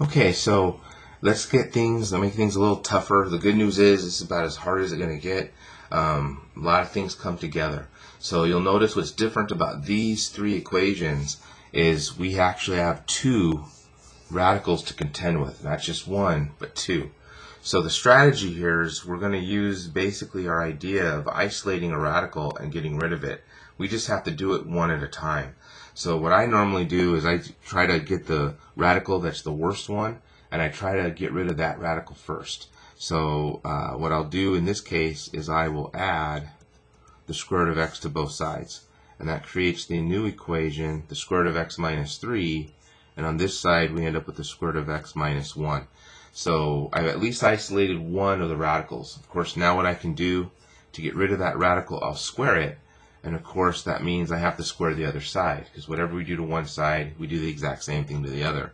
Okay, so let's make things a little tougher. The good news is it's about as hard as it's going to get. A lot of things come together. So you'll notice what's different about these three equations is we actually have two radicals to contend with, not just one, but two. So the strategy here is we're going to use basically our idea of isolating a radical and getting rid of it. We just have to do it one at a time. So what I normally do is I try to get the radical that's the worst one, and I try to get rid of that radical first. So what I'll do in this case is I will add the square root of x to both sides. And that creates the new equation, the square root of x minus 3. And on this side, we end up with the square root of x minus 1. So I've at least isolated one of the radicals. Of course, now what I can do to get rid of that radical, I'll square it. And of course, that means I have to square the other side, because whatever we do to one side, we do the exact same thing to the other.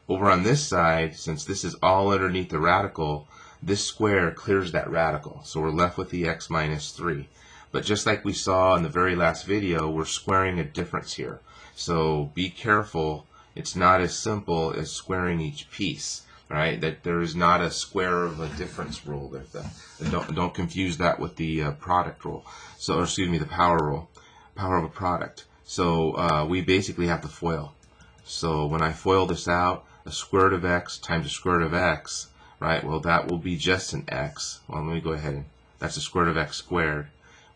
Over on this side, since this is all underneath the radical, this square clears that radical. So we're left with the x minus 3. But just like we saw in the very last video, we're squaring a difference here. So be careful. It's not as simple as squaring each piece, right? That there is not a square of a difference rule. Don't confuse that with the product rule. So, or excuse me, the power rule, power of a product. So we basically have to FOIL. So when I FOIL this out, the square root of x times the square root of x, right? Well, that will be just an x. Well, let me go ahead and that's the square root of x squared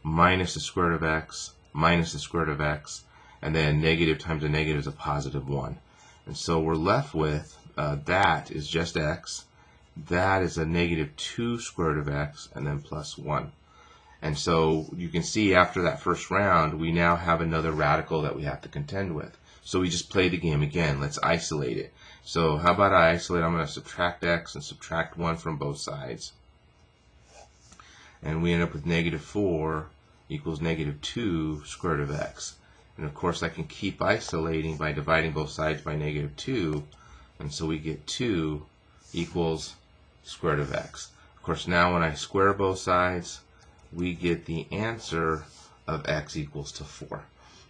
minus the square root of x minus the square root of x, and then negative times a negative is a positive 1. And so we're left with that is just x. That is a negative 2 square root of x, and then plus 1. And so you can see after that first round, we now have another radical that we have to contend with. So we just play the game again. Let's isolate it. So how about I isolate? I'm going to subtract x and subtract 1 from both sides. And we end up with negative 4 equals negative 2 square root of x. And of course I can keep isolating by dividing both sides by negative 2. And so we get 2 equals square root of x. Of course, now when I square both sides, we get the answer of x equals to 4.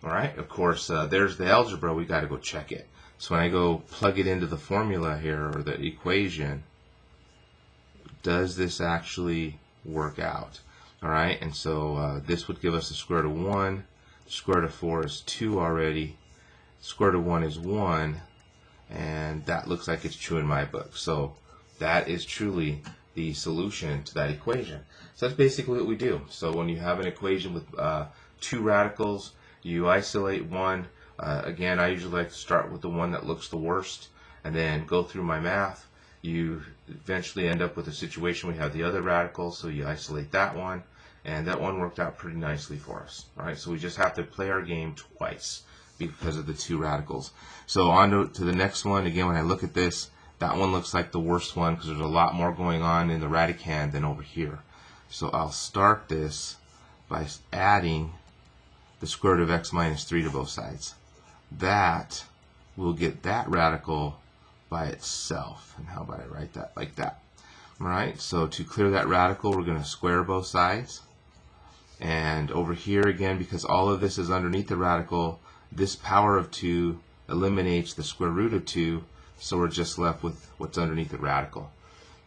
All right, of course, there's the algebra. We got to go check it. So when I go plug it into the formula here, or the equation, does this actually work out? All right, and so this would give us the square root of 1. The square root of 4 is 2 already. The square root of 1 is 1. And that looks like it's true in my book. So that is truly the solution to that equation. So that's basically what we do. So when you have an equation with two radicals, you isolate one. Again, I usually like to start with the one that looks the worst and then go through my math. You eventually end up with a situation where you have the other radical, so you isolate that one, and that one worked out pretty nicely for us. All right, so we just have to play our game twice because of the two radicals. So on to the next one. Again, when I look at this, that one looks like the worst one because there's a lot more going on in the radicand than over here. So I'll start this by adding the square root of x minus 3 to both sides. That will get that radical by itself. And how about I write that like that? All right, so to clear that radical, we're going to square both sides. And over here again, because all of this is underneath the radical, this power of 2 eliminates the square root of 2, so we're just left with what's underneath the radical.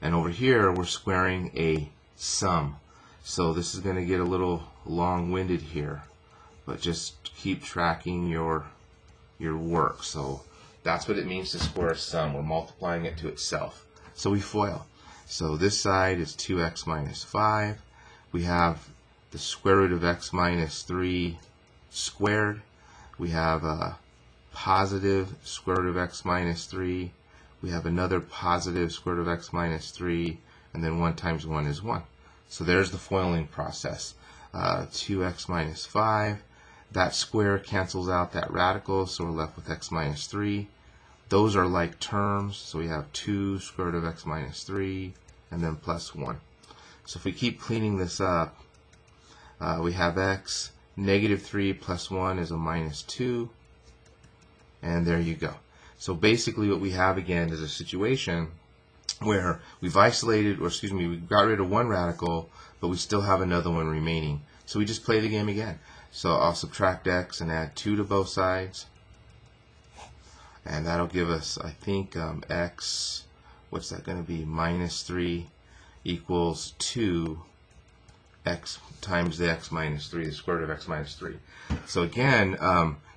And over here, we're squaring a sum. So this is going to get a little long-winded here, but just keep tracking your work. So that's what it means to square a sum. We're multiplying it to itself. So we FOIL. So this side is 2x minus 5. We have the square root of x minus 3 squared. We have a positive square root of x minus 3. We have another positive square root of x minus 3. And then 1 times 1 is 1. So there's the FOILing process. 2x minus 5. That square cancels out that radical, so we're left with x minus 3. Those are like terms, so we have 2 square root of x minus 3, and then plus 1. So if we keep cleaning this up, we have x, negative 3 plus 1 is a minus 2, and there you go. So basically what we have again is a situation where we've isolated, or excuse me, we got rid of one radical, but we still have another one remaining. So we just play the game again. So I'll subtract x and add 2 to both sides. and that'll give us, I think, x, what's that going to be, minus 3 equals 2 x times the x minus 3, the square root of x minus 3. So again,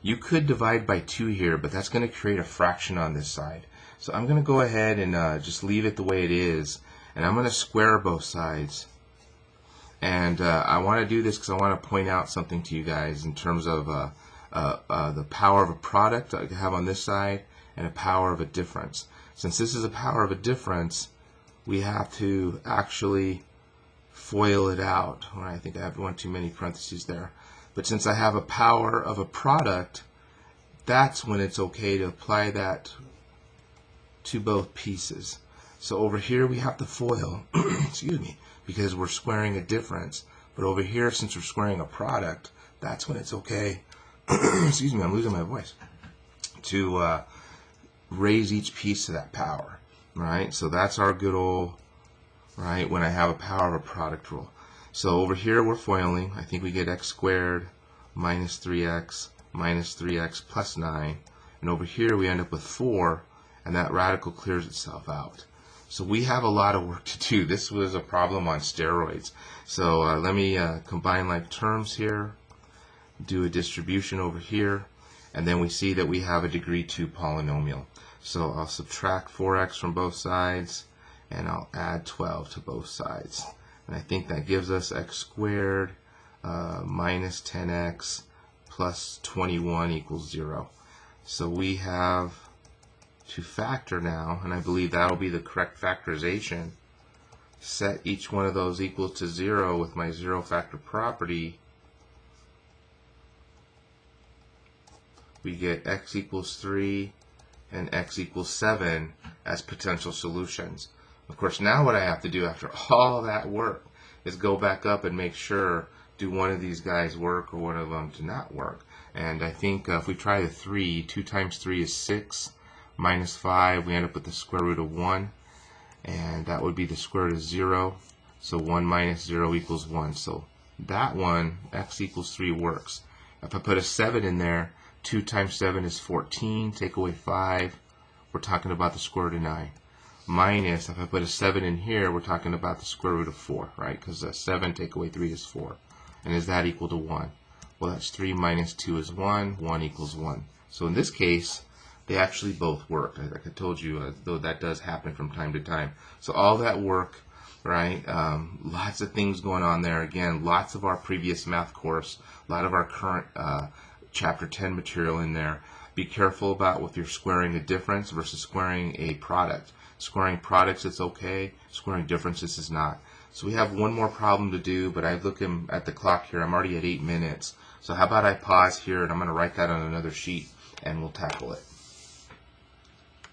you could divide by 2 here, but that's going to create a fraction on this side. So I'm going to go ahead and just leave it the way it is, and I'm going to square both sides. And I want to do this because I want to point out something to you guys in terms of the power of a product I have on this side and a power of a difference. Since this is a power of a difference, we have to actually FOIL it out. Well, I think I have one too many parentheses there. But since I have a power of a product, that's when it's okay to apply that to both pieces. So over here we have to FOIL, excuse me, because we're squaring a difference. But over here, since we're squaring a product, that's when it's okay, excuse me, I'm losing my voice, to raise each piece to that power, right? So that's our good old, right, when I have a power of a product rule. So over here we're FOILing. I think we get x squared minus 3x plus 9. And over here we end up with 4, and that radical clears itself out. So we have a lot of work to do. This was a problem on steroids. So let me combine like terms here, do a distribution over here, and then we see that we have a degree 2 polynomial. So I'll subtract 4x from both sides, and I'll add 12 to both sides. And I think that gives us x squared minus 10x plus 21 equals 0. So we have to factor now, and I believe that'll be the correct factorization. Set each one of those equal to 0 with my zero factor property. We get x equals 3 and x equals 7 as potential solutions. Of course, now what I have to do after all that work is go back up and make sure, do one of these guys work or one of them do not work. And I think if we try the 3, 2 times 3 is 6, minus 5, we end up with the square root of 1. And that would be the square root of 0. So 1 minus 0 equals 1. So that one, x equals 3, works. If I put a 7 in there, 2 times 7 is 14. Take away 5, we're talking about the square root of 9. Minus, if I put a 7 in here, we're talking about the square root of 4, right? Because 7 take away 3 is 4. And is that equal to 1? Well, that's 3 minus 2 is 1. 1 equals 1. So in this case, they actually both work. Like I told you, though that does happen from time to time. So all that work, right? Lots of things going on there. Again, lots of our previous math course, a lot of our current chapter 10 material in there. Be careful about if you're squaring a difference versus squaring a product. Squaring products, it's okay. Squaring differences is not. So we have one more problem to do, but I look at the clock here. I'm already at 8 minutes. So how about I pause here, and I'm going to write that on another sheet, and we'll tackle it.